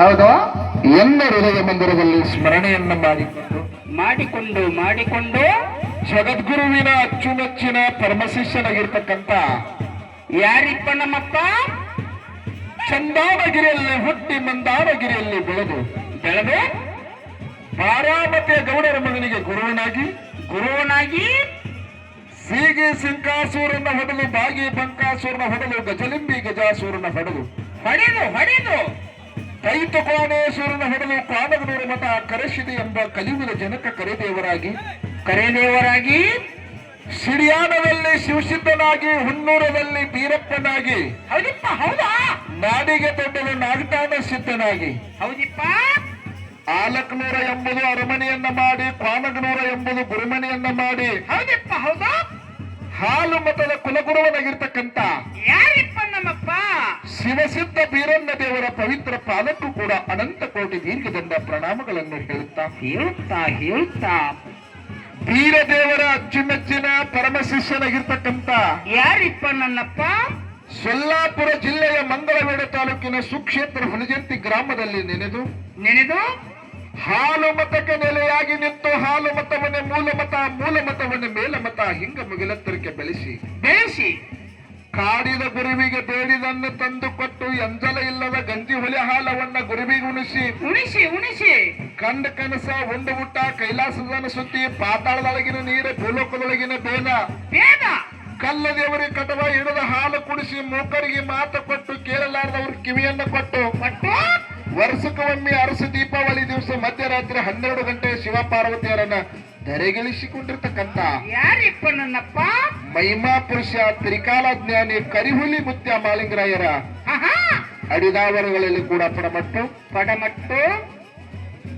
ಹೌದು. ಎಲ್ಲ ಹೃದಯ ಮಂದಿರದಲ್ಲಿ ಸ್ಮರಣೆಯನ್ನ ಮಾಡಿಕೊಂಡು ಮಾಡಿಕೊಂಡು ಮಾಡಿಕೊಂಡು ಜಗದ್ಗುರುವಿನ ಅಚ್ಚುಮೆಚ್ಚಿನ ಪರಮಶಿಷ್ಯನಾಗಿರ್ತಕ್ಕಂಥ ಯಾರಿಪ್ಪ ನಮ್ಮಪ್ಪ? ಚಂದಾನಗಿರಿಯಲ್ಲಿ ಹುಟ್ಟಿ ಮಂದಾನಗಿರಿಯಲ್ಲಿ ಬೆಳೆದು ಬೆಳೆದು ಬಾರಾಮತಿಯ ಗೌಡರ ಮಗನಿಗೆ ಗುರುವನಾಗಿ ಸೀಗೆ ಸಿಂಕಾಸೂರನ ಹೊಡೆದು ಬಾಗಿ ಬಂಕಾಸೂರನ ಹೊಡೆದು ಗಜಲಿಂಬಿ ಗಜಾಸೂರನ ಹೊಡೆದು ಹೊಡೆದು ಕೈತುಕೋಣೇಶ್ವರನ ಹೊಡೆದು ಕಾನಗನೂರ ಮಠ ಕರೆಸಿದೆ ಎಂಬ ಕಲಿಯುಗದ ಜನಕ ಕರೆದೇವರಾಗಿ ಸಿಡಿಯಾನದಲ್ಲಿ ಶಿವಸಿದ್ದನಾಗಿ ಹುನ್ನೂರದಲ್ಲಿ ಬೀರಪ್ಪನಾಗಿ ಹೌದಿಪ್ಪ. ಹೌದಾ? ನಾಡಿಗೆ ದೊಡ್ಡಲು ನಾಗತಾನ ಸಿದ್ಧನಾಗಿ ಹೌದಿಪ್ಪ. ಆಲಕ್ನೂರ ಎಂಬುದು ಅರಮನೆಯನ್ನ ಮಾಡಿ ಕಾನಗನೂರ ಎಂಬುದು ಗುರುಮನೆಯನ್ನ ಮಾಡಿ ಹೌದಿಪ್ಪ. ಹೌದಾ? ಹಾಲು ಮತದ ಕುಲಗುರುವನಾಗಿರ್ತಕ್ಕಂಥ ಯಾರಿಪ್ಪ ನಮ್ಮಪ್ಪ? ಶಿವಸಿದ್ಧ ಬೀರಣ್ಣ ದೇವರ ಪವಿತ್ರ ಪಾದಕ್ಕೂ ಕೂಡ ಅನಂತ ಕೋಟಿ ದೀರ್ಘದಂಡ ಪ್ರಣಾಮಗಳನ್ನು ಹೇಳ್ತಾ ಬೀರದೇವರ ಅಚ್ಚುಮೆಚ್ಚಿನ ಪರಮ ಶಿಷ್ಯನಾಗಿರ್ತಕ್ಕಂಥ ಯಾರಿಪ್ಪ ನನ್ನಪ್ಪ? ಸೊಲ್ಲಾಪುರ ಜಿಲ್ಲೆಯ ಮಂಗಳವೇಡ ತಾಲೂಕಿನ ಸುಕ್ಷೇತ್ರ ಹುಲಜಂತಿ ಗ್ರಾಮದಲ್ಲಿ ನೆನೆದು ಹಾಲು ಮತಕ್ಕೆ ನೆಲೆಯಾಗಿ ನಿಂತು ಹಾಲು ಮತವನ್ನೇ ಮೂಲ ಮತವನ್ನೇ ಮೇಲ ಮತ ಹಿಂಗ ಮುಗಿಲತ್ತರಕ್ಕೆ ಬೆಳೆಸಿ ಕಾಡಿದ ಗುರುವಿಗೆ ಬೇಡಿದನ್ನು ತಂದು ಕೊಟ್ಟು ಎಂಜಲ ಇಲ್ಲದ ಗಂಜಿ ಹೊಲೆ ಹಾಲವನ್ನ ಗುರುವಿಗೆ ಉಣಿಸಿ ಕಂಡ ಕನಸ ಉಂಡು ಊಟ ಕೈಲಾಸದನ ಸುತ್ತಿ ಪಾತಾಳದೊಳಗಿನ ನೀರ ಭೂಲೋಕದೊಳಗಿನ ಬೇದ ಕಲ್ಲ ದೇವರಿಗೆ ಕಟವ ಹಿಡಿದ ಹಾಲು ಕುಡಿಸಿ ಮೂಕರಿಗೆ ಮಾತು ಕೊಟ್ಟು ಕೇಳಲಾರದವ್ರ ಕಿವಿಯನ್ನ ಕೊಟ್ಟು ವರ್ಷಕ್ಕೊಮ್ಮೆ ಅರಸು ದೀಪಾವಳಿ ದಿವಸ ಮಧ್ಯರಾತ್ರಿ 12 ಗಂಟೆ ಶಿವ ಪಾರ್ವತಿಯರನ್ನ ಧರೆಗಿಳಿಸಿಕೊಂಡಿರ್ತಕ್ಕಂಥ ಯಾರಿಪ್ಪ ನನ್ನಪ್ಪ? ಮಹಿಮಾ ಪುರುಷ ತ್ರಿಕಾಲ ಜ್ಞಾನಿ ಕರಿಹುಲಿ ಮುತ್ಯ ಮಾಲಿಂಗರಾಯರ ಅಡಿದಾವರಗಳಲ್ಲಿ ಕೂಡ ಪಡಮಟ್ಟು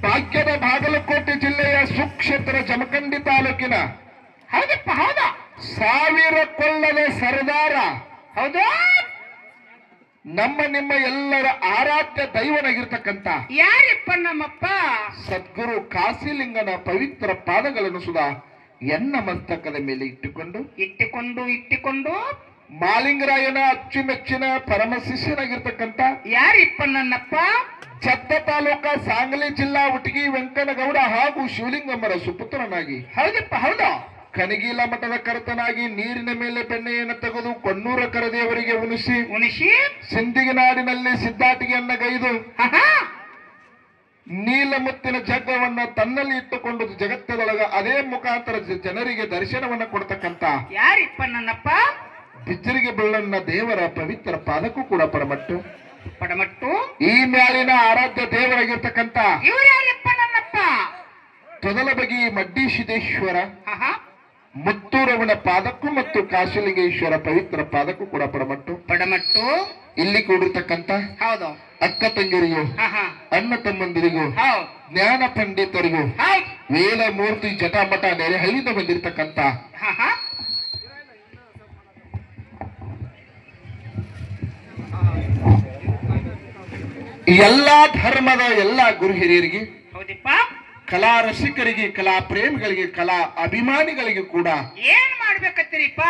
ಭಾಗ್ಯದ ಬಾಗಲಕೋಟೆ ಜಿಲ್ಲೆಯ ಸುಕ್ಷೇತ್ರ ಜಮಖಂಡಿ ತಾಲೂಕಿನ ಹೌದಪ್ಪ. ಹೌದಾ? 1000 ಕೊಳ್ಳದ ಸರದಾರ ಹೌದು. ನಿಮ್ಮ ಎಲ್ಲರ ಆರಾಧ್ಯ ದೈವನಾಗಿರ್ತಕ್ಕಂಥ ಯಾರಿಪ್ಪ ನಮ್ಮಪ್ಪ? ಸದ್ಗುರು ಕಾಶಿಲಿಂಗನ ಪವಿತ್ರ ಪಾದಗಳನ್ನು ಸುಧಾ ಎನ್ನ ಮಸ್ತಕದ ಮೇಲೆ ಇಟ್ಟುಕೊಂಡು ಮಾಲಿಂಗರಾಯನ ಅಚ್ಚುಮೆಚ್ಚಿನ ಪರಮ ಶಿಷ್ಯನಾಗಿರ್ತಕ್ಕಂಥ ಯಾರಿಪ್ಪ ನನ್ನಪ್ಪ? ಛತ್ತ ತಾಲೂಕ ಸಾಂಗಲಿ ಜಿಲ್ಲಾ ಉಟಗಿ ವೆಂಕನಗೌಡ ಹಾಗೂ ಶಿವಲಿಂಗಮ್ಮರ ಸುಪುತ್ರನಾಗಿ ಹೌದಪ್ಪ. ಹೌದಾ? ಕನಗೀಲ ಮಠದ ಕರ್ತನಾಗಿ ನೀರಿನ ಮೇಲೆ ಬೆಣ್ಣೆಯನ್ನು ತೆಗೆದು ಕೊಣ್ಣೂರ ಕರದೇವರಿಗೆ ಉಣಿಸಿ ಸಿಂಧಿಗೆ ನಾಡಿನಲ್ಲಿ ಸಿದ್ಧಾಟಿಗೆಯನ್ನ ಗೈದು ನೀಲಮುತ್ತಿನ ಜಗ್ಗವನ್ನ ತನ್ನಲ್ಲಿ ಇಟ್ಟುಕೊಂಡು ಜಗತ್ತದೊಳಗ ಅದೇ ಮುಖಾಂತರ ಜನರಿಗೆ ದರ್ಶನವನ್ನ ಕೊಡ್ತಕ್ಕಂತ ಯಾರಿಪ್ಪ ನನ್ನಪ್ಪ? ಬಿಜ್ಜರಿಗೆ ಬೆಳ್ಳನ್ನ ದೇವರ ಪವಿತ್ರ ಪಾದಕ್ಕೂ ಕೂಡ ಪಡಮಟ್ಟು ಈ ಮ್ಯಾಲಿನ ಆರಾಧ್ಯ ದೇವರಾಗಿರ್ತಕ್ಕಂಥ ಇವರು ಯಾರಿಪ್ಪ ನನ್ನಪ್ಪ? ತೊದಲಬಗಿ ಮಡ್ಡಿ ಸಿದ್ದೇಶ್ವರ ಮುತ್ತೂರವನ ಪಾದಕ್ಕೂ ಮತ್ತು ಕಾಶಿಲಿಂಗೇಶ್ವರ ಪವಿತ್ರ ಪಾದಕ್ಕೂ ಕೂಡ ಪಡಮಟ್ಟು ಇಲ್ಲಿ ಕೂಡಿರ್ತಕ್ಕಂಥ ಹೌದು ಅಕ್ಕ ತಂಗಿರಿಗೂ ಅಣ್ಣ ತಮ್ಮಂದಿರಿಗೂ ಜ್ಞಾನ ಪಂಡಿತರಿಗೂ ವೇದ ಮೂರ್ತಿ ಜಟಾಮಠ ನೆರೆಹಳ್ಳಿಯಿಂದ ಬಂದಿರತಕ್ಕಂಥ ಎಲ್ಲಾ ಧರ್ಮದ ಎಲ್ಲಾ ಗುರು ಹಿರಿಯರಿಗೆ ಕಲಾ ರಸಿಕರಿಗೆ ಕಲಾ ಪ್ರೇಮಿಗಳಿಗೆ ಕಲಾ ಅಭಿಮಾನಿಗಳಿಗೆ ಕೂಡ ಏನ್ ಮಾಡ್ಬೇಕತ್ತೀರಿಪ್ಪ?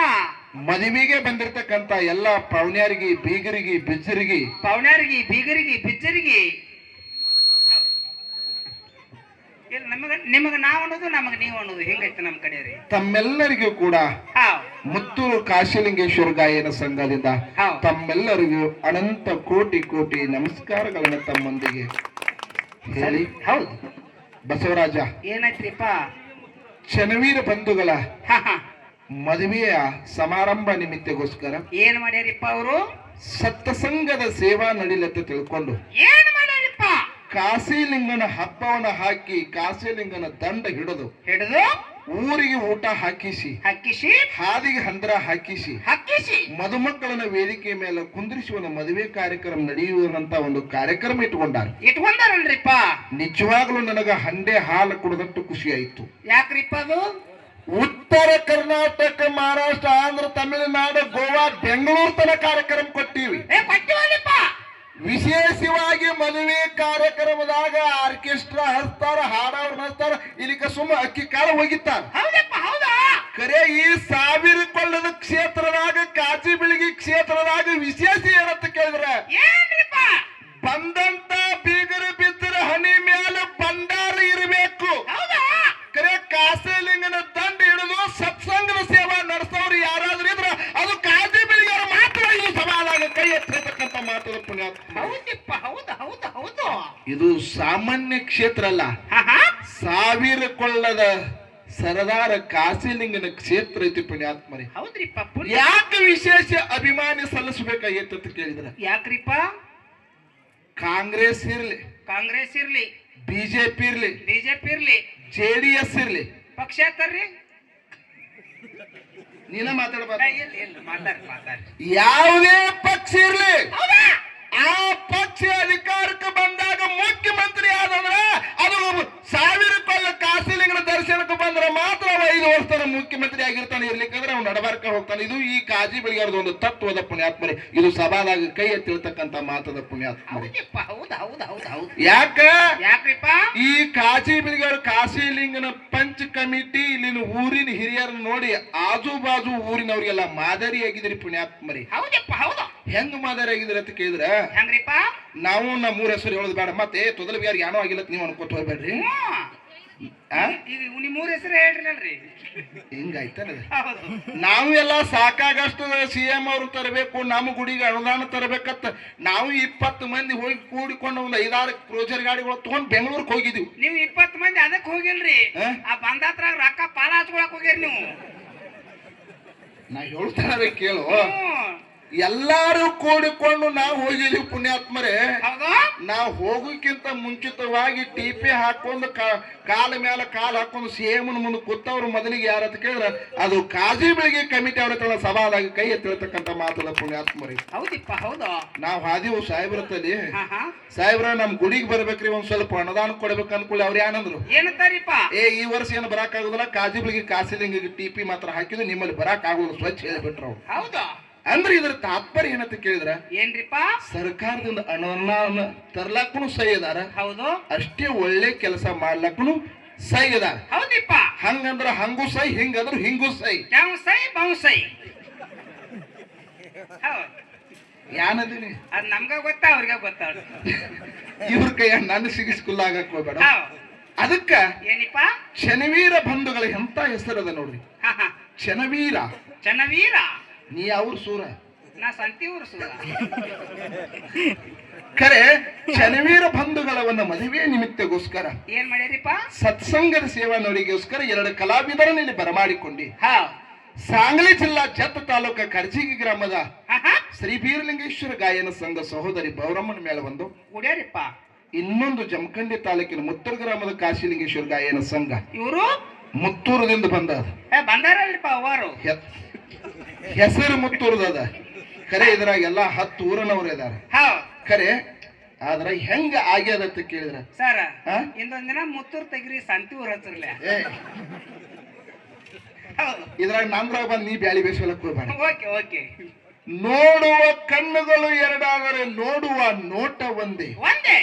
ಮದುವೆಗೆ ಬಂದಿರತಕ್ಕಂತ ಎಲ್ಲಾ ಪೌಣ್ಯರಿಗೆ ಬೀಗರಿಗೆ ಬಿಜ್ಜರಿಗೆ ನಿಮಗ ನಾವು ಅನ್ನೋದು ನಮಗ ನೀವು ಅನ್ನೋದು ಹೆಂಗೈತೆ ನಮ್ಮ ಕಡೆ ರೀ. ತಮ್ಮೆಲ್ಲರಿಗೂ ಕೂಡ ಮುತ್ತೂರು ಕಾಶಿಲಿಂಗೇಶ್ವರ ಗಾಯನ ಸಂಘದಿಂದ ತಮ್ಮೆಲ್ಲರಿಗೂ ಅನಂತ ಕೋಟಿ ಕೋಟಿ ನಮಸ್ಕಾರಗಳನ್ನ ತಮ್ಮೊಂದಿಗೆ ಹೇಳಿ. ಹೌದು ಬಸವರಾಜ, ಏನಾಯ್ತ್ರಿಪ್ಪ? ಚನವೀರ ಬಂಧುಗಳ ಮದುವೆಯ ಸಮಾರಂಭ ನಿಮಿತ್ತಗೋಸ್ಕರ ಏನ್ ಮಾಡ್ಯಾರಿಪ್ಪ ಅವರು? ಸತ್ಸಂಗದ ಸೇವಾ ನಡಿಲತ್ತ ತಿಳ್ಕೊಂಡು ಏನ್ ಮಾಡ್ಯಾರಿಪ್ಪ? ಕಾಶಿಲಿಂಗನ ಹಬ್ಬವನ್ನ ಹಾಕಿ ಕಾಶಿಲಿಂಗನ ದಂಡ ಹಿಡಿದು ಊರಿಗೆ ಊಟ ಹಾಕಿಸಿ ಹಾದಿಗೆ ಹಂದ್ರ ಹಾಕಿಸಿ ಮದುಮಕ್ಕಳನ್ನ ವೇದಿಕೆ ಮೇಲೆ ಕುಂದ್ರಿಸಿ ಒಂದು ಮದುವೆ ಕಾರ್ಯಕ್ರಮ ನಡೆಯುವಂತ ಒಂದು ಕಾರ್ಯಕ್ರಮ ಇಟ್ಕೊಂಡಾರಲ್ರಿಪ್ಪ. ನಿಜವಾಗ್ಲೂ ನನಗ ಹಂಡೆ ಹಾಲು ಕುಡಿದಟ್ಟು ಖುಷಿ ಆಯ್ತು. ಯಾಕ್ರಿಪ್ಪ ಅದು? ಉತ್ತರ ಕರ್ನಾಟಕ, ಮಹಾರಾಷ್ಟ್ರ, ಆಂಧ್ರ, ತಮಿಳುನಾಡು, ಗೋವಾ, ಬೆಂಗಳೂರು ತನ ಕಾರ್ಯಕ್ರಮ ಕೊಟ್ಟಿವಿ. ವಿಶೇಷವಾಗಿ ಮದುವೆ ಕಾರ್ಯಕ್ರಮದಾಗ ಆರ್ಕೆಸ್ಟ್ರಾ ಹಚ್ತಾರ, ಹಾಡವ್ರನ್ನ ಹಚ್ತಾರ, ಇಲ್ಲಿಕ ಸುಮ್ಮ ಅಕ್ಕಿ ಕಾಳು ಹೋಗಿತ್ತಾರ. ಖರೆ ಈ 1000 ಕೊಳ್ಳದ ಕ್ಷೇತ್ರದಾಗ ಕಾಜಿ ಬೆಳಗಿ ಕ್ಷೇತ್ರದಾಗ ವಿಶೇಷ ಏನಂತ ಕೇಳಿದ್ರ ಬಂದಂತ ಬೀಗರ ಹೌದ್ರಿಪ್ಪ, ಹೌದು ಹೌದು ಹೌದು. ಇದು ಸಾಮಾನ್ಯ ಕ್ಷೇತ್ರ ಅಲ್ಲ, ಹಾ ಹಾ, ಸಾವಿರ ಕೊಳ್ಳದ ಸರದಾರ ಕಾಸಿಲಿಂಗನ ಕ್ಷೇತ್ರ ಐತಿ ಪುಣ್ಯಾತ್ಮರಿ. ಹೌದ್ರಿಪ್ಪ. ಪುಣ್ಯ. ಯಾಕೆ ವಿಶೇಷ ಅಭಿಮಾನಿ ಸಲ್ಲಿಸಬೇಕಾಗಿತ್ತು ಅಂತ ಕೇಳಿದ್ರ, ಯಾಕ್ರಿಪ್ಪ? ಕಾಂಗ್ರೆಸ್ ಇರ್ಲಿ, ಕಾಂಗ್ರೆಸ್ ಇರ್ಲಿ, ಬಿಜೆಪಿ ಇರ್ಲಿ, ಬಿಜೆಪಿ ಇರ್ಲಿ, ಜೆಡಿಎಸ್ ಇರ್ಲಿ, ಪಕ್ಷ ಯಾತಾರ್ರಿ? ನೀನ ಮಾತಾಡಬಾರ್ದು. ಇಲ್ಲ ಮಾತಾಡ್ರಿ. ಯಾವುದೇ ಪಕ್ಷ ಇರ್ಲಿ, ಹೌದಾ? ಆ ಪಕ್ಷ ಅಧಿಕಾರಕ್ಕೆ ಬಂದಾಗ ಮುಖ್ಯಮಂತ್ರಿ ಆದಂದ್ರ ಅದು ಸಾವಿರ ಕೊಳ್ಳ ಕಾಸಿಲಿಂಗನ ದರ್ಶನಕ್ಕೆ ಬಂದ್ರೆ ಮಾತ್ರ ಅವ 5 ವರ್ಷದ ಮುಖ್ಯಮಂತ್ರಿ ಆಗಿರ್ತಾನೆ. ಇರ್ಲಿಕ್ಕಂದ್ರೆ ಅವ್ನು ನಡಬಾರ್ಕ ಹೋಗ್ತಾನೆ. ಇದು ಈ ಕಾಜಿ ಬೆಳಿಗಾರದ ಒಂದು ತತ್ವದ ಪುಣ್ಯಾತ್ಮರಿ. ಇದು ಸಭಾದಾಗ ಕೈ ಎತ್ತಿರ್ತಕ್ಕಂತ ಮಾತದ ಪುಣ್ಯಾತ್ಮರಿ. ಹೌದಪ್ಪ, ಹೌದು ಹೌದು ಹೌದು ಹೌದು. ಯಾಕ್ರಿಪ್ಪ? ಈ ಕಾಜಿ ಬೆಳಿಗಾರ ಕಾಸಿಲಿಂಗನ ಪಂಚ್ ಕಮಿಟಿ ಇಲ್ಲಿನ ಊರಿನ ಹಿರಿಯರನ್ನ ನೋಡಿ ಆಜು ಬಾಜು ಊರಿನವ್ರಿಗೆಲ್ಲ ಮಾದರಿಯಾಗಿದ್ರಿ ಪುಣ್ಯಾತ್ಮರಿ. ಹೌದಪ್ಪ, ಹೌದು. ಹೆಂಗ್ ಮಾದರಿ ಆಗಿದ್ರಿ ಅಂತ ಕೇಳಿದ್ರ, ಹೆಂಗ್ರಿಪ್ಪ? ನಾವು ನಮ್ಮ ಊರ ಹೆಸರು ಹೇಳೋದು ಬೇಡ, ಮತ್ತೆ ತೊದಲಬಿಗಾರಿಗೆ ಏನೋ ಆಗಿಲ್ಲ ನೀವು ಅನ್ಕೋತ ಹೋಗ್ಬೇಡ್ರಿ. ಈಗ ನಿಮ್ಮೂರ ಹೆಸರು ಹೇಳ್ರಲ್ರಿ. ಹಿಂಗಾಯ್ತಾನ. ಹೌದು. ನಾವು ಎಲ್ಲ ಸಾಕಾಗಷ್ಟು CM ಅವ್ರು ತರಬೇಕು, ನಮ್ಮ ಗುಡಿಗೆ ಅನುದಾನ ತರಬೇಕತ್ತ ನಾವು 20 ಮಂದಿ ಹೋಗಿ ಕೂಡಿಕೊಂಡು ಒಂದು 5-6 ಕ್ರೋಜರ್ ಗಾಡಿಗಳು ತಗೊಂಡ್ ಬೆಂಗಳೂರಿಗೆ ಹೋಗಿದೀವಿ. ನೀವು 20 ಮಂದಿ ಅದಕ್ಕೆ ಹೋಗಿಲ್ರಿ, ಆ ಬಂದಾತ್ರ ರೊಕ್ಕ ಪಾಲ ಹಚ್ಕೊಳಕ್ ಹೋಗ್ಯಾರ ನೀವು. ನಾ ಹೇಳ್ತಾರ ಕೇಳು, ಎಲ್ಲಾರು ಕೂಡಿಕೊಂಡು ನಾವು ಹೋಗಿದೀವಿ ಪುಣ್ಯಾತ್ಮರೇ. ನಾವು ಹೋಗೋಕ್ಕಿಂತ ಮುಂಚಿತವಾಗಿ ಟಿಪಿ ಹಾಕೊಂಡು ಕಾಲ ಮೇಲೆ ಕಾಲ ಹಾಕೊಂಡು CM ಮುಂದೆ ಕೂತವ್ರು ಮೊದಲಿಗೆ ಯಾರಂತ ಕೇಳಿದ್ರ ಅದು ಕಾಜಿ ಬೆಳಿಗ್ಗೆ ಕಮಿಟಿ ಅವ್ರ ಸಭಾದಾಗ ಕೈ ಎತ್ತಿರ್ತಕ್ಕಂಥ ಮಾತಲ್ಲ ಪುಣ್ಯಾತ್ಮರಿ. ಹೌದಿಪ್ಪ, ಹೌದು. ನಾವ್ ಹಾದಿವು ಸಾಹೇಬ್ರತಲ್ಲಿ, ಸಾಹೇಬ್ರ ನಮ್ ಗುಡಿಗೆ ಬರ್ಬೇಕ್ರಿ, ಒಂದ್ ಸ್ವಲ್ಪ ಅನುದಾನ ಕೊಡ್ಬೇಕು ಅನ್ಕೊಳ್ಳಿ. ಅವ್ರು ಏನಂದ್ರು, ಏನಂತಾರಿಪ್ಪ? ಈ ವರ್ಷ ಏನು ಬರಾಕ್ ಆಗುದಿಲ್ಲ, ಕಾಜಿ ಬೆಳಿಗ್ಗೆ ಕಾಸಿಲಿಂಗ ಟಿಪಿ ಮಾತ್ರ ಹಾಕಿದ್ರು, ನಿಮ್ಮಲ್ಲಿ ಬರಾಕ್ ಆಗುದಿಲ್ಲ ಸ್ವಚ್ಛ ಹೇಳಿಬಿಟ್ರು. ಹೌದಾ? ಅಂದ್ರೆ ಇದ್ರ ತಾತ್ಪರ್ಯ ಏನಂತ ಕೇಳಿದ್ರ, ಏನ್ರಿಪ್ಪ? ಸರ್ಕಾರದಿಂದ ಅನುದಾನ ತರ್ಲಾಕೂ ಸೈ ಅದಾರ, ಹೌದು. ಅಷ್ಟೇ ಒಳ್ಳೆ ಕೆಲಸ ಮಾಡ್ಲಕ್ಕೂ ಸೈ ಅದಾರ. ಹೌದಿಪ್ಪ. ಹಂಗಂದ್ರ ಹಂಗೂ ಸೈ, ಹಿಂಗಂದ್ರ ಹಿಂಗೂ ಸೈ. ಯಾವ ಸೈ ಬಾವು ಸೈ. ಹೌದು. ಯಾನದೀನಿ ಅದ್ ನಮ್ಗ ಗೊತ್ತಾ, ಅವ್ರಿಗೆ ಗೊತ್ತಾವ. ಇವ್ರ ಕೈಯ ನನ್ನ ಸಿಗಿಸ್ಕುಲ್ಲ ಆಗಕ್ ಹೋಗ್ಬೇಡ. ಅದಕ್ಕ ಏನಿಪ್ಪ? ಚನವೀರ ಬಂಧುಗಳ ಎಂತ ಹೆಸರದ ನೋಡ್ರಿ. ಚನವೀರ. ಚನವೀರ? ನೀ ಅವ್ರ ಸೂರ, ನಾ ಸಂತಿ ಊರು ಸೂರ. ಖರೆ ಚನವೀರ ಬಂಧುಗಳ ಒಂದು ಮದುವೆ ನಿಮಿತ್ತಗೋಸ್ಕರ ಏನ್ ಮಾಡ್ಯಾರಿಪ್ಪ? ಸತ್ಸಂಗದ ಸೇವಾ ನೋಡಿಗೋಸ್ಕರ 2 ಕಲಾವಿದರನ್ನ ಇಲ್ಲಿ ಬರಮಾಡಿಕೊಂಡಿ. ಹಾ, ಸಾಂಗ್ಲಿ ಜಿಲ್ಲಾ ಜತ್ ತಾಲೂಕ ಕರ್ಜಿಗಿ ಗ್ರಾಮದ ಶ್ರೀ ಬೀರಲಿಂಗೇಶ್ವರ ಗಾಯನ ಸಂಘ ಸಹೋದರಿ ಬೌರಮ್ಮನ ಮೇಲೆ ಒಂದು ಗುಡ್ಯಾರಿಪ್ಪ. ಇನ್ನೊಂದು ಜಮಖಂಡಿ ತಾಲೂಕಿನ ಮುತ್ತೂರು ಗ್ರಾಮದ ಕಾಶಿಲಿಂಗೇಶ್ವರ ಗಾಯನ ಸಂಘ. ಇವರು ಮುತ್ತೂರದಿಂದ ಬಂದಾರಲ್ರಿಪ್ಪ. ಅವರು ಹೆಸರು ಮುತ್ತೂರದ ಖರೆ, ಇದ್ರಾಗ ಎಲ್ಲಾ 10 ಊರನವ್ರು ಇದಾರ ಖರೆ. ಆದ್ರ ಹೆಂಗ ಆಗ್ಯದ ಅಂತ ಕೇಳಿದ್ರ, ಸರ್ ಇನ್ನೊಂದ್ ದಿನ ಮುತ್ತೂರ್ ತೆಗಿರಿ, ಸಂತಿ ಊರ್ ಹತ್ತಿರ್ಲ. ಇದ್ರಾಗ ನಮ್ದ್ರಾಗ ಬಂದ್ ನೀ ಬ್ಯಾಳಿ ಬೇಯಿಸಲಕ್ ಹೋಗ್ಬೇಡ. Okay okay. ನೋಡುವ ಕಣ್ಣುಗಳು ಎರಡಾದರೆ ನೋಡುವ ನೋಟ ಒಂದೇ,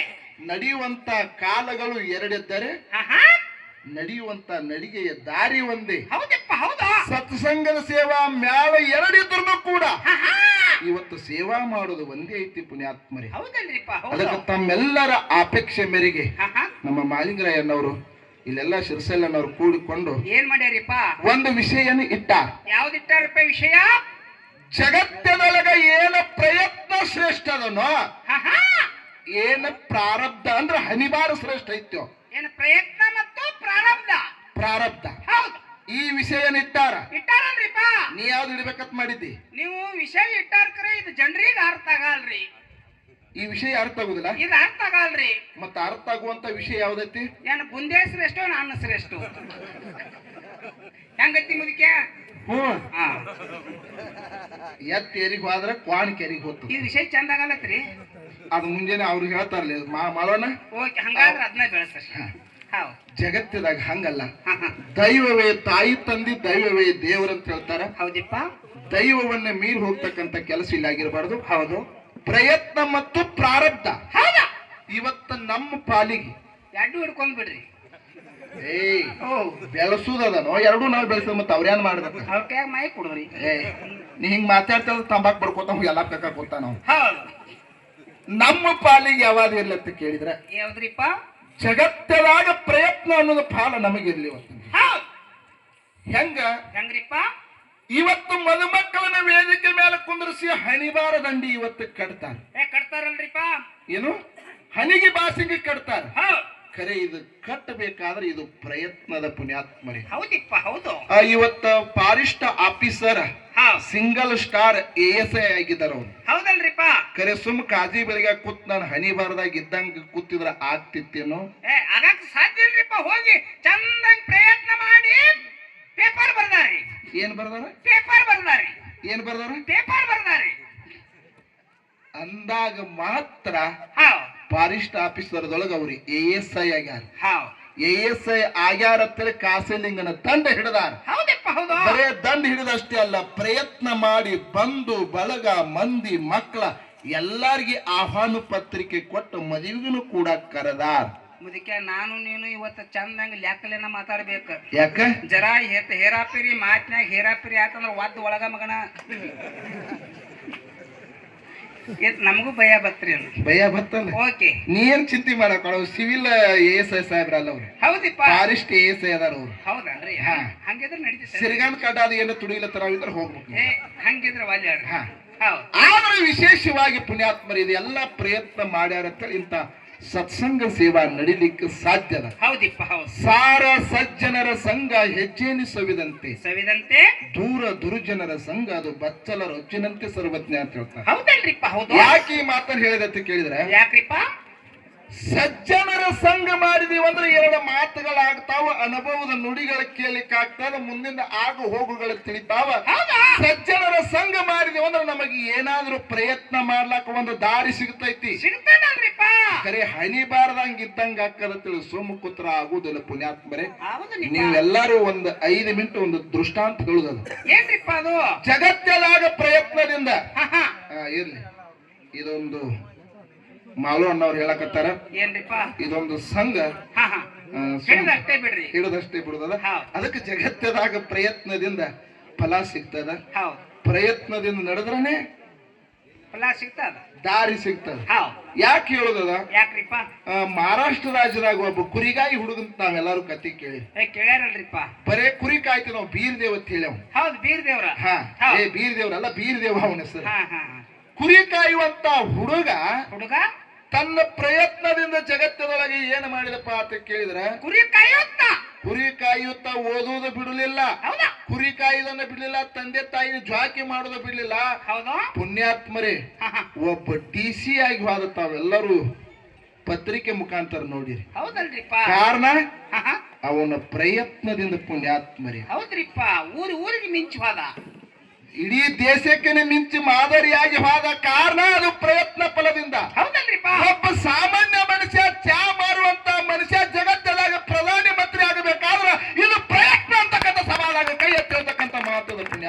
ನಡೆಯುವಂತ ಕಾಲಗಳು ಎರಡಿದ್ದರೆ ನಡೆಯುವಂತ ನಡಿಗೆಯ ದಾರಿ ಒಂದೇ. ಸತ್ಸಂಗದ ಸೇವಾ ಮ್ಯಾಲ 2 ಇದ್ರೂ ಕೂಡ ಇವತ್ತು ಸೇವಾ ಮಾಡೋದು ಒಂದೇ ಐತಿ ಪುಣ್ಯಾತ್ಮರಿ. ಅದಕ್ಕೆ ತಮ್ಮೆಲ್ಲರ ಅಪೇಕ್ಷೆ ಮೇರೆಗೆ ನಮ್ಮ ಮಾಲಿಂಗರಾಯಣ್ಣವರು ಇಲ್ಲೆಲ್ಲ ಶಿರ್ಸಲ್ಲನವ್ರು ಕೂಡಿಕೊಂಡು ಏನ್ ಮಾಡ್ಯಾರಿಪ್ಪ? ಒಂದು ವಿಷಯನ ಇಟ್ಟಾರ. ಯಾವ್ದಿಟ್ಟಾರಪ್ಪ ವಿಷಯ? ಜಗತ್ತಿನೊಳಗ ಏನ ಪ್ರಯತ್ನ ಶ್ರೇಷ್ಠ ಅದನೋ, ಏನ ಪ್ರಾರಬ್ಧ ಅಂದ್ರೆ ಹನಿಬಾರ ಶ್ರೇಷ್ಠ ಐತ್ಯೋ. ಏನ ಪ್ರಯತ್ನ ಮತ್ತು ಪ್ರಾರಬ್ಧ? ಪ್ರಾರಬ್ಧ. ಹೌದು. ಈ ವಿಷಯನ ಇಟ್ಟಾರಲ್ರಿಪ್ಪ. ನೀ ಯಾವ್ದು ಇಡ್ಬೇಕಂತ ಮಾಡಿದ್ದಿ? ನೀವು ವಿಷಯ ಇಟ್ಟಾರ್ಕ್ರೆ ಇದು ಜನರಿಗೆ ಅರ್ಥ ಆಗಲ್ರಿ. ಈ ವಿಷಯ ಅರ್ಥ ಆಗುದಿಲ್ಲ, ಇದು ಅರ್ಥ ಆಗಲ್ರಿ. ಮತ್ತ ಅರ್ಥ ಆಗುವಂತ ವಿಷಯ ಯಾವ್ದೈತಿ? ಏನ ಬುಂದೆ ಶ್ರೇಷ್ಠ, ನಾನು ಶ್ರೇಷ್ಠ. ಹೆಂಗೈತಿ ಮುದಕ್ಕೆ? ಎತ್ ಕೆರಿಗೆ ಹೋದ್ರ ಕ್ವಾಣ್ ಕೆರಿಗೆ ಹೋತು. ಈ ವಿಷಯ ಚಂದ ಆಗಲ್ಲತ್ರಿ. ಅದು ಮುಂಜಾನೆ ಅವ್ರಿಗೆ ಹೇಳ್ತಾರಲ್ಲ ಮಾಡೋಣ. ಓಕೆ, ಹಂಗಾದ್ರೆ ಅದನ್ನ ಬೆಳೆಸ್ರಿ. ಜಗತ್ತಿದಾಗ ಹಂಗಲ್ಲ. ದೈವವೇ ತಾಯಿ ತಂದಿ, ದೈವವೇ ದೇವರಂತ ಹೇಳ್ತಾರ. ಹೌದಿಪ್ಪ. ದೈವವನ್ನ ಮೀರಿ ಹೋಗ್ತಕ್ಕಂತ ಕೆಲಸ ಇಲ್ಲ ಆಗಿರಬಾರ್ದು. ಹೌದು. ಪ್ರಯತ್ನ ಮತ್ತು ಪ್ರಾರಬ್ಧ ಇವತ್ತ ನಮ್ಮ ಪಾಲಿಗೆ 2 ಹಿಡ್ಕೊಂಡ್ ಬಿಡ್ರಿ. ಬೆಳೆಸುದನೋ 2 ನಾವು ಬೆಳೆಸ, ಮತ್ತೆ ಅವ್ರೇನ್ ಮಾಡ್ಬೇಕು? ಅವ್ರ ಮೈ ಕೊಡ್ರಿ. ನೀ ಹಿಂಗ್ ಮಾತಾಡ್ತಾ ತಂಬಾಕ್ ಬಡ್ಕೋತ ಎಲ್ಲ ಕಕ್ಕೋತ ನಾವು. ನಮ್ಮ ಪಾಲಿಗೆ ಯಾವಾಗ ಇರ್ಲಿ ಅಂತ ಕೇಳಿದ್ರ ಯಾವ್ದ್ರಿಪ್ಪ? ಜಗತ್ತದಾಗ ಪ್ರಯತ್ನ ಅನ್ನೋದು ಫಲ ನಮಗಿರ್ಲಿ. ಹೆಂಗ್ರಿಪ್ಪ? ಇವತ್ತು ಮದುಮಕ್ಕಳನ್ನ ವೇದಿಕೆ ಮೇಲೆ ಕುಂದರಿಸಿ ಹಣಿಬಾರ ದಂಡಿ ಇವತ್ತು ಕಟ್ತಾರ. ಕಟ್ತಾರಲ್ರಿಪ್ಪ. ಏನು ಹನಿಗೆ ಬಾಸಿಗೆ ಕಟ್ತಾರ. ಹೌದ್ ಖರೆ ಇದು ಕಟ್ಟಬೇಕಾದ್ರೆ ಇದು ಪ್ರಯತ್ನದ ಪುಣ್ಯಾತ್ಮರಿ. ಹೌದಿಪ್ಪ ಹೌದು. ಇವತ್ತ forest officer single star ASI ಆಗಿದ್ದಾರೆ ಅವ್ರು. ಹೌದಲ್ರಿಪ್ಪ. ಖರೆ ಸುಮ್ ಕಾಜಿ ಬೆಳಿಗ್ಗೆ ಕೂತ್ ನಾನು ಹನಿ ಬಾರದಾಗ ಇದ್ದಂಗ ಕೂತಿದ್ರ ಆಗ್ತಿತ್ತೇನೋ. ಆಗಕ್ ಸಾಧ್ಯ ಇಲ್ರಿಪ್ಪ. ಹೋಗಿ ಚಂದಂಗ್ ಪ್ರಯತ್ನ ಮಾಡಿ ಪೇಪರ್ ಬರ್ದಾರಿ. ಏನ್ ಬರ್ದಾರ? ಪೇಪರ್ ಬರ್ದಾರಿ. ಏನ್ ಬರ್ದಾರ? ಪೇಪರ್ ಬರ್ದಾರಿ ಅಂದಾಗ ಮಾತ್ರ ಫಾರೆಸ್ಟ್ ಆಫೀಸರ್ದೊಳಗ ಅವ್ರಿ ASI ಆಗ್ಯಾರ. ASI ಆಗ್ಯಾರ ಅಂತೇಳಿ ಕಾಸಲಿಂಗನ ದಂಡ ಹಿಡಿದಾರ. ಹೌದಪ್ಪ ಹೌದು. ಬರೇ ದಂಡ ಹಿಡಿದಷ್ಟೇ ಅಲ್ಲ, ಪ್ರಯತ್ನ ಮಾಡಿ ಬಂಧು ಬಳಗ ಮಂದಿ ಮಕ್ಕಳ ಎಲ್ಲಾರ್ಗಿ ಆಹ್ವಾನ ಪತ್ರಿಕೆ ಕೊಟ್ಟು ಮದುವೆಗೂ ಕೂಡ ಕರೆದಾರ. ಮುದಕ್ಕೆ ನಾನು ನೀನು ಇವತ್ತು ಚಂದಂಗ ಲೆಕ್ಕಲೇನ ಮಾತಾಡ್ಬೇಕು. ಯಾಕ ಜರಾ ಹೇರಾಪಿರಿ ಮಾತಿನಾಗ ಹೇರಾಪಿರಿ ಆತಂದ್ರ ಒದ್ದು ಒಳಗ ಮಗನ ನಮಗೂ ಭಯ ಬತ್ರಿ. ಭಯ ಬತ್ತಲ್ಲ. ಓಕೆ, ನೀ ಏನ್ ಚಿಂತೆ ಮಾಡಕ್ ಸಿವಿಲ್ ASI ಸಾಹೇಬ್ರಲ್ಲ ಅವ್ರು. ಹೌದಿಪ್ಪ. ಫಾರೆಸ್ಟ್ ASI ಅದಾರ ಅವ್ರು. ಹೌದನ್ರಿ. ಹಂಗಿದ್ರೆ ನಡೀತೈತೆ. ಸಿರಿಗಾನ್ ಕಡ್ಡ ಅದು ಏನೋ ತುಡಿಲತ್ತರ ಇದ್ರೆ ಹೋಗ್ಬೇಕು. ಹಂಗಿದ್ರೆ ವಾಲ್ಯ. ಆದ್ರೆ ವಿಶೇಷವಾಗಿ ಪುಣ್ಯಾತ್ಮರು ಇದೆಲ್ಲ ಪ್ರಯತ್ನ ಮಾಡ್ಯಾರ ಇಂತ ಸತ್ಸಂಗ ಸೇವಾ ನಡಿಲಿಕ್ಕೆ ಸಾಧ್ಯದ. ಹೌದಿಪ್ಪ ಹೌದು. ಸಾರ ಸಜ್ಜನರ ಸಂಘ ಹೆಜ್ಜೇನಿ ಸವಿದಂತೆ ಸವಿದಂತೆ ದೂರ ದುರ್ಜನರ ಸಂಘ ಅದು ಬಚ್ಚಲ ರೊಚ್ಚಿನಂತೆ ಸರ್ವಜ್ಞ ಅಂತ ಹೇಳ್ತಾರೆ. ಹೌದಲ್ರಿಪ್ಪ ಹೌದು. ಯಾಕೆ ಈ ಮಾತನ್ನು ಹೇಳಿದೆ ಅಂತ ಕೇಳಿದ್ರೆ, ಯಾಕ್ರಿಪ್ಪ? ಸಜ್ಜನರ ಸಂಘ ಮಾಡಿದೀವಂದ್ರೆ ಎರಡು ಮಾತುಗಳಾಗ್ತಾವ, ಅನುಭವದ ನುಡಿಗಳ ಕೇಳಲಿಕ್ಕಾಗ್ತಾವ, ಮುಂದಿನ ಆಗು ಹೋಗುಗಳು ತಿಳಿತಾವ. ಸಜ್ಜನರ ಸಂಘ ಮಾಡಿದೀವಂದ್ರೆ ನಮಗೆ ಏನಾದ್ರೂ ಪ್ರಯತ್ನ ಮಾಡ್ಲಾಕ ಒಂದು ದಾರಿ ಸಿಗ್ತೈತಿ. ಸಿಗ್ತಾನಲ್ರಿಪ್ಪ. ಖರೆ ಹನಿ ಬಾರದಂಗ ಇದ್ದಂಗ ಹಾಕದ ಸುಮ್ಮ ಕೂತ್ರ ಆಗುದಿಲ್ಲ ಪುಣ್ಯಾತ್ಮರೇ. ನೀವೆಲ್ಲರೂ ಒಂದು 5 ಮಿನಿಟ್ ಒಂದು ದೃಷ್ಟಾಂತ ಹೇಳುದದು. ಏನ್ರಿಪ್ಪ ಅದು? ಜಗತ್ತೆಲಾಗ ಪ್ರಯತ್ನದಿಂದ ಇರ್ಲಿ. ಇದೊಂದು ಮಾಲು ಅನ್ನೋರು ಹೇಳಕತ್ತಾರ. ಏನ್ರಿಪ್ಪ? ಇದೊಂದು ಸಂಘ ಹಿಡಿದಷ್ಟೇ ಬಿಡುದದ. ಅದಕ್ಕೆ ಜಗತ್ತದಾಗ ಪ್ರಯತ್ನದಿಂದ ಫಲ ಸಿಗ್ತದ. ಪ್ರಯತ್ನದಿಂದ ನಡೆದ್ರನೆ ಫಲ ಸಿಗ್ತದ, ದಾರಿ ಸಿಗ್ತದ. ಯಾಕೆ ಹೇಳುದದ? ಯಾಕ್ರಿಪ್ಪ? ಮಹಾರಾಷ್ಟ್ರ ರಾಜ್ಯದಾಗ ಒಬ್ಬ ಕುರಿಗಾಯಿ ಹುಡುಗಂತ ನಾವೆಲ್ಲರೂ ಕತಿ ಕೇಳಿ ಕೇಳ್ಯಾರಲ್ರಿಪ್ಪ. ಬರೇ ಕುರಿ ಕಾಯ್ತಿ ನಾವು ಬೀರ್ ದೇವ್ ಅಂತ ಹೇಳಿ. ಹೌದು, ಬೀರ್ ದೇವ್ರ. ಬೀರ್ ದೇವ್ರಲ್ಲ, ಬೀರ್ ದೇವ ಅವನ ಹೆಸರು. ಕುರಿ ಕಾಯುವಂತ ಹುಡುಗ ತನ್ನ ಪ್ರಯತ್ನದಿಂದ ಜಗತ್ತದೊಳಗೆ ಏನು ಮಾಡಿದಪ್ಪ ಅಂತ ಕೇಳಿದ್ರ, ಕುರಿ ಕಾಯುತ್ತಾ ಓದುವುದು ಬಿಡಲಿಲ್ಲ, ಕುರಿ ಕಾಯುವುದನ್ನ ಬಿಡ್ಲಿಲ್ಲ, ತಂದೆ ತಾಯಿ ಜ್ವಾಕಿ ಮಾಡೋದು ಬಿಡ್ಲಿಲ್ಲ. ಪುಣ್ಯಾತ್ಮರೇ, ಒಬ್ಬ DC ಆಗಿ ಹೋದ ತಾವೆಲ್ಲರೂ ಪತ್ರಿಕೆ ಮುಖಾಂತರ ನೋಡಿರಿ. ಕಾರಣ ಅವನ ಪ್ರಯತ್ನದಿಂದ. ಪುಣ್ಯಾತ್ಮರೇ, ಹೌದ್ರಿಪ್ಪ. ಊರಿಗೆ ಮಿಂಚು ಹೋದ, ಇಡೀ ದೇಶಕ್ಕೆ ಮಿಂಚಿ ಮಾದರಿಯಾಗಿ ಹೋದ ಕಾರಣ ಅದು ಪ್ರಯತ್ನ ಫಲದಿಂದ. ಒಬ್ಬ ಸಾಮಾನ್ಯ ಮನುಷ್ಯ, ಚಾ ಮಾರುವಂತ ಮನುಷ್ಯ ಜಗತ್ತದಾಗ ಪ್ರಧಾನಿ ಮಂತ್ರಿ ಆಗಬೇಕಾದ್ರೆ ಇದು ಪ್ರಯತ್ನ ಅಂತಕ್ಕಂಥ ಸವಾಲಾಗ ಕೈ ಎತ್ತಿರ್ತಕ್ಕಂಥ ಮಾತದ ಪುಣ್ಯ.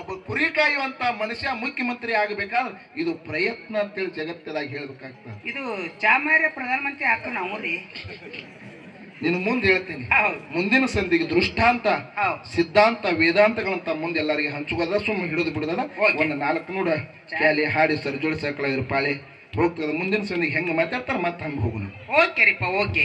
ಒಬ್ಬ ಕುರಿ ಕಾಯುವಂತ ಮನುಷ್ಯ ಮುಖ್ಯಮಂತ್ರಿ ಆಗಬೇಕಾದ್ರೆ ಇದು ಪ್ರಯತ್ನ ಅಂತೇಳಿ ಜಗತ್ತದಾಗ ಹೇಳ್ಬೇಕಾಗ್ತದೆ. ಇದು ಚಾ ಮಾರ್ಯ ಪ್ರಧಾನಮಂತ್ರಿ ಹಾಕ ನಾವು ರೀ. ನೀನು ಮುಂದೆ ಹೇಳ್ತೀನಿ. ಮುಂದಿನ ಸಂಧಿಗೆ ದೃಷ್ಟಾಂತ, ಸಿದ್ಧಾಂತ, ವೇದಾಂತಗಳಂತ ಮುಂದೆ ಎಲ್ಲರಿಗೆ ಹಂಚುವುದ, ಸುಮ್ಮನೆ ಹಿಡಿದು ಬಿಡುದದ. ಒಂದು 4 ನೋಡ ಕ್ಯಾಲಿ ಹಾಡಿ ಸರ್ಜೋಡಿ ಸಕಲ ಇರು ಪಾಳಿ ಹೋಗ್ತದ. ಮುಂದಿನ ಸಂಧಿಗೆ ಹೆಂಗ ಮಾತಾಡ್ತಾರ ಮತ್ತೆ ಹಂಗ ಹೋಗೋಣ. ಓಕೆ ರೀಪ್ಪ, ಓಕೆ.